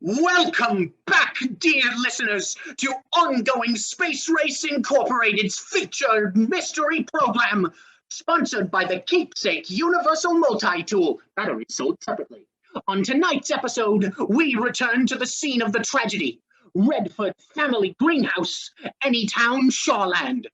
Welcome back, dear listeners, to Ongoing Space Race Incorporated's featured mystery program, sponsored by the Keepsake Universal Multi-Tool, batteries sold separately. On tonight's episode, we return to the scene of the tragedy, Redford Family Greenhouse, Anytown, Shawland.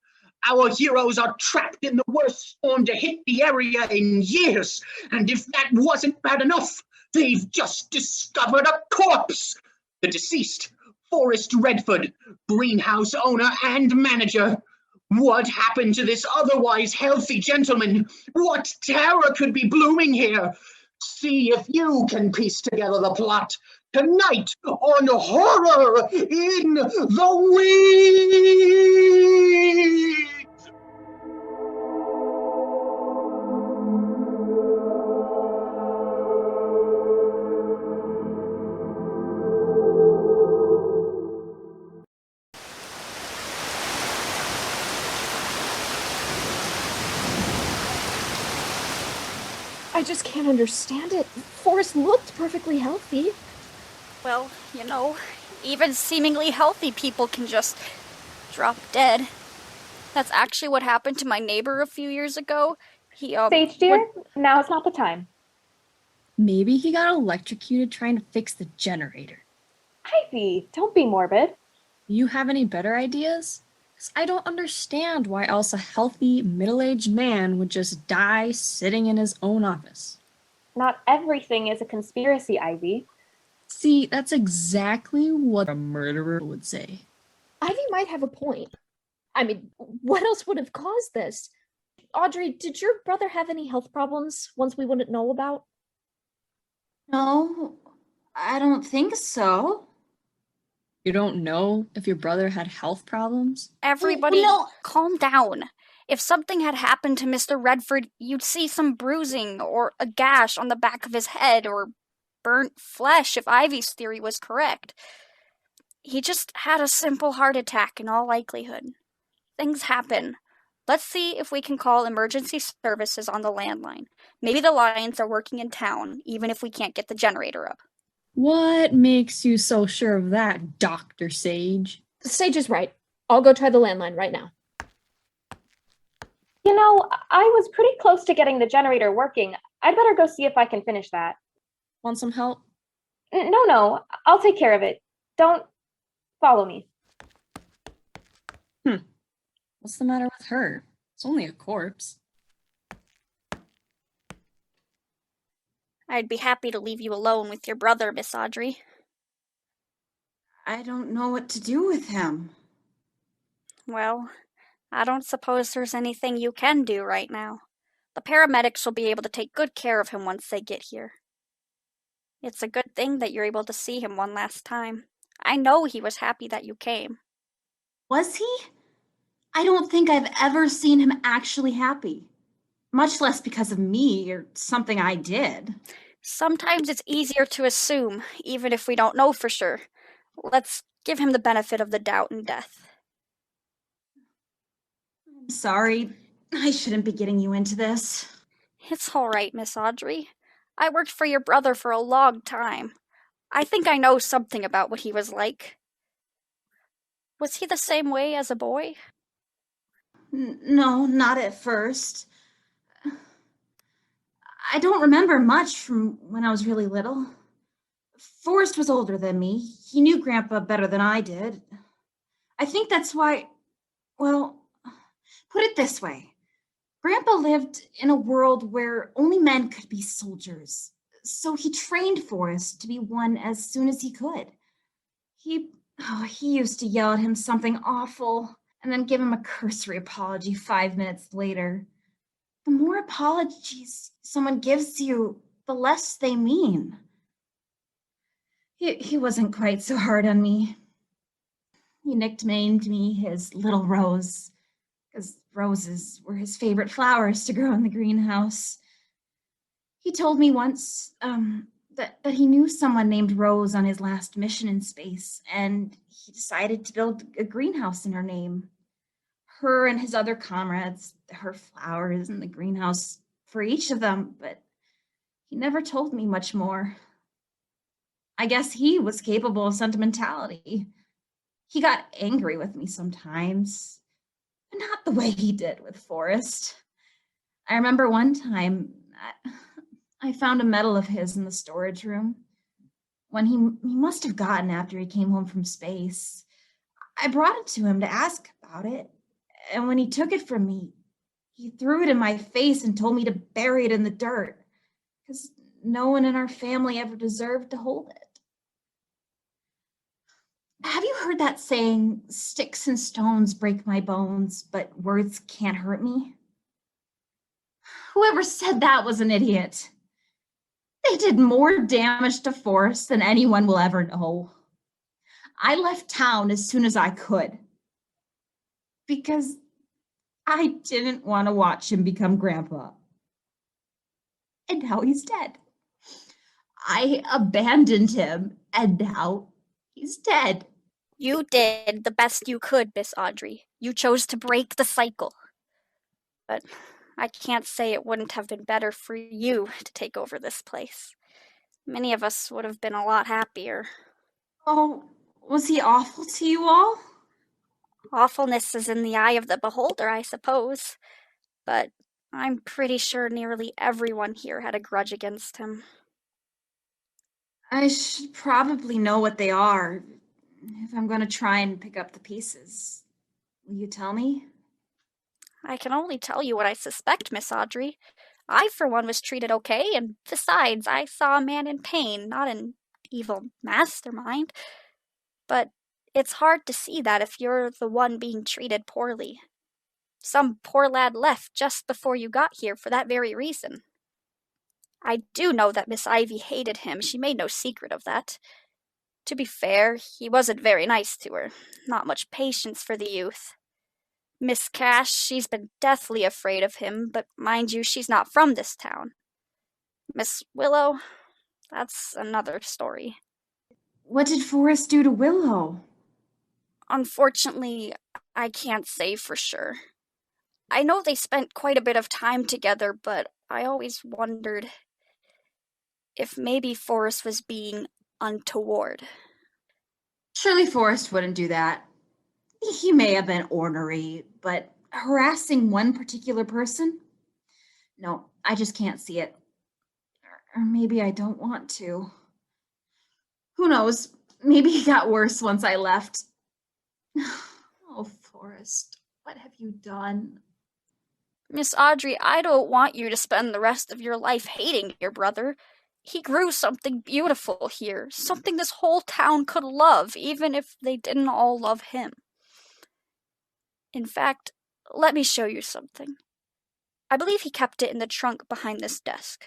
Our heroes are trapped in the worst storm to hit the area in years, and if that wasn't bad enough, they've just discovered a corpse. The deceased, Forrest Redford, greenhouse owner and manager. What happened to this otherwise healthy gentleman? What terror could be blooming here? See if you can piece together the plot tonight on Horror in the Weeds. I just can't understand it. Forrest looked perfectly healthy. Well, even seemingly healthy people can just drop dead. That's actually what happened to my neighbor a few years ago. Sage, dear, now is not the time. Maybe he got electrocuted trying to fix the generator. Ivy, don't be morbid. Do you have any better ideas? 'Cause I don't understand why else a healthy, middle-aged man would just die sitting in his own office. Not everything is a conspiracy, Ivy. See, that's exactly what a murderer would say. Ivy might have a point. I mean, what else would have caused this? Audrey, did your brother have any health problems, ones we wouldn't know about? No, I don't think so. You don't know if your brother had health problems? Everybody, No. calm down. If something had happened to Mr. Redford, you'd see some bruising or a gash on the back of his head or burnt flesh if Ivy's theory was correct. He just had a simple heart attack in all likelihood. Things happen. Let's see if we can call emergency services on the landline. Maybe the lines are working in town, even if we can't get the generator up. What makes you so sure of that, Dr. Sage? Sage is right. I'll go try the landline right now. I was pretty close to getting the generator working. I'd better go see if I can finish that. Want some help? No, I'll take care of it. Don't follow me. What's the matter with her? It's only a corpse. I'd be happy to leave you alone with your brother, Miss Audrey. I don't know what to do with him. Well, I don't suppose there's anything you can do right now. The paramedics will be able to take good care of him once they get here. It's a good thing that you're able to see him one last time. I know he was happy that you came. Was he? I don't think I've ever seen him actually happy. Much less because of me or something I did. Sometimes it's easier to assume, even if we don't know for sure. Let's give him the benefit of the doubt in death. I'm sorry. I shouldn't be getting you into this. It's all right, Miss Audrey. I worked for your brother for a long time. I think I know something about what he was like. Was he the same way as a boy? No, not at first. I don't remember much from when I was really little. Forrest was older than me. He knew Grandpa better than I did. I think that's why, well, put it this way. Grandpa lived in a world where only men could be soldiers, so he trained Forrest to be one as soon as he could. He used to yell at him something awful and then give him a cursory apology 5 minutes later. The more apologies someone gives you, the less they mean. He wasn't quite so hard on me. He nicknamed me his Little Rose, because roses were his favorite flowers to grow in the greenhouse. He told me once that he knew someone named Rose on his last mission in space, and he decided to build a greenhouse in her name. Her and his other comrades, her flowers and the greenhouse for each of them, but he never told me much more. I guess he was capable of sentimentality. He got angry with me sometimes, but not the way he did with Forrest. I remember one time I found a medal of his in the storage room. One he must have gotten after he came home from space. I brought it to him to ask about it, and when he took it from me, he threw it in my face and told me to bury it in the dirt, because no one in our family ever deserved to hold it. Have you heard that saying, sticks and stones break my bones, but words can't hurt me? Whoever said that was an idiot. They did more damage to Forrest than anyone will ever know. I left town as soon as I could because I didn't want to watch him become Grandpa. And now he's dead. I abandoned him, and now he's dead. You did the best you could, Miss Audrey. You chose to break the cycle. But I can't say it wouldn't have been better for you to take over this place. Many of us would have been a lot happier. Oh, was he awful to you all? Awfulness is in the eye of the beholder, I suppose. But I'm pretty sure nearly everyone here had a grudge against him. I should probably know what they are if I'm going to try and pick up the pieces. Will you tell me? I can only tell you what I suspect, Miss Audrey. I, for one, was treated okay, and besides, I saw a man in pain, not an evil mastermind. But it's hard to see that if you're the one being treated poorly. Some poor lad left just before you got here for that very reason. I do know that Miss Ivy hated him. She made no secret of that. To be fair, he wasn't very nice to her. Not much patience for the youth. Miss Cash, she's been deathly afraid of him, but mind you, she's not from this town. Miss Willow, that's another story. What did Forrest do to Willow? Unfortunately, I can't say for sure. I know they spent quite a bit of time together, but I always wondered if maybe Forrest was being untoward. Surely Forrest wouldn't do that. He may have been ornery, but harassing one particular person? No, I just can't see it. Or maybe I don't want to. Who knows? Maybe he got worse once I left. Oh, Forrest, what have you done? Miss Audrey, I don't want you to spend the rest of your life hating your brother. He grew something beautiful here, something this whole town could love, even if they didn't all love him. In fact, let me show you something. I believe he kept it in the trunk behind this desk.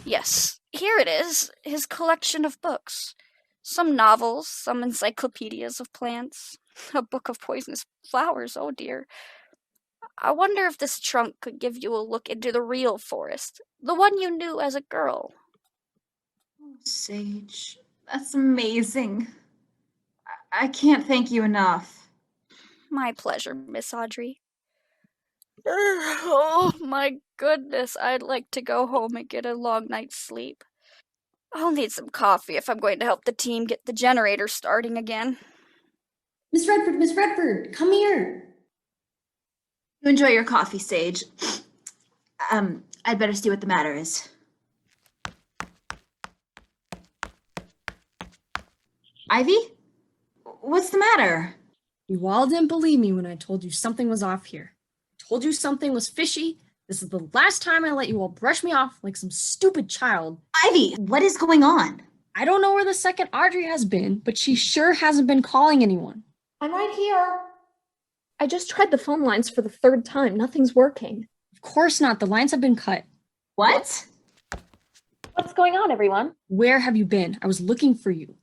Yes, here it is, his collection of books. Some novels, some encyclopedias of plants, a book of poisonous flowers, oh dear. I wonder if this trunk could give you a look into the real Forrest, the one you knew as a girl. Oh, Sage, that's amazing. I can't thank you enough. My pleasure, Miss Audrey. Oh my goodness, I'd like to go home and get a long night's sleep. I'll need some coffee if I'm going to help the team get the generator starting again. Miss Redford, come here. You enjoy your coffee, Sage. I'd better see what the matter is. Ivy? What's the matter? You all didn't believe me when I told you something was off here. I told you something was fishy. This is the last time I let you all brush me off like some stupid child. Ivy, what is going on? I don't know where the second Audrey has been, but she sure hasn't been calling anyone. I'm right here. I just tried the phone lines for the third time. Nothing's working. Of course not. The lines have been cut. What? What's going on, everyone? Where have you been? I was looking for you.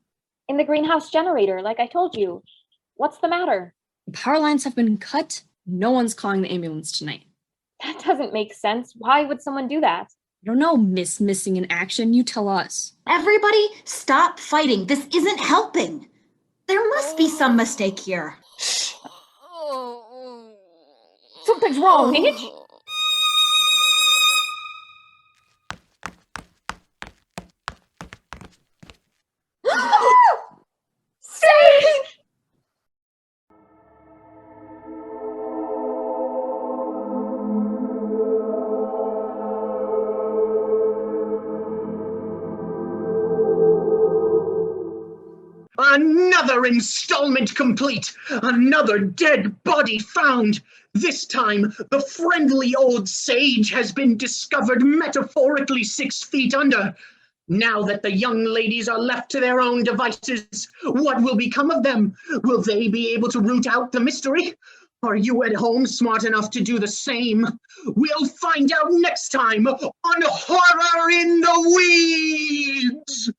In the greenhouse generator, like I told you. What's the matter? The power lines have been cut. No one's calling the ambulance tonight. That doesn't make sense. Why would someone do that? I don't know, Miss Missing in Action. You tell us. Everybody, stop fighting. This isn't helping. There must be some mistake here. Something's wrong, Mitch. Sage! Another installment complete! Another dead body found! This time, the friendly old sage has been discovered metaphorically 6 feet under. Now that the young ladies are left to their own devices, what will become of them? Will they be able to root out the mystery? Are you at home smart enough to do the same? We'll find out next time on Horror in the Weeds!